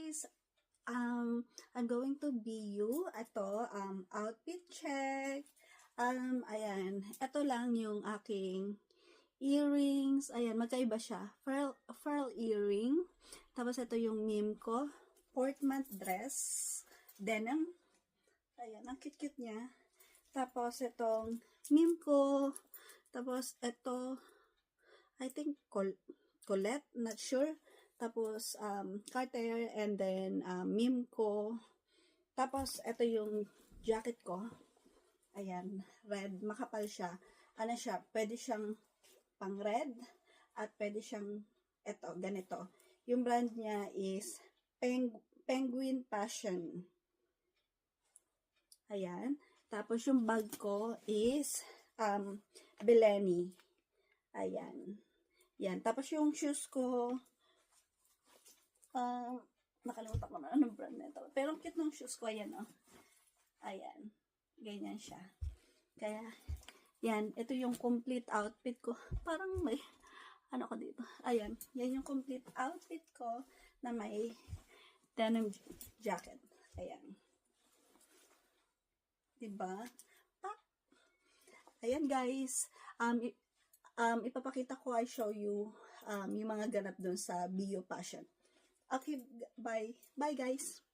guys, I'm going to be you. Ito, outfit check. Ayan, ito lang yung aking earrings. Ayan, magkaiba siya. Pearl earring. Tapos ito yung meme ko. Portmanteau dress. Denim. Ayan, ang cute-cute niya. Tapos itong meme ko. Tapos ito, I think Colette, not sure. Tapos Cartier, and then meme ko. Tapos ito yung jacket ko. Ayan, red, makapal siya. Ano siya, pwede siyang pang red at pwede siyang ito, ganito. Yung brand niya is Penguin Passion. Ayan. Tapos yung bag ko is Belleni. Ayan. Yan. Tapos yung shoes ko, nakalimutan ko na anong brand nito. Pero ang cute ng shoes ko, ayan o. Ayan. Ganyan siya. Kaya, yan. Ito yung complete outfit ko. Parang may, ano ko dito. Ayan. Yan yung complete outfit ko na may denim jacket. Ayan. Diba? Ayan guys. Ipapakita ko, I show you yung mga ganap dun sa Bio Passion. Okay, bye. Bye guys.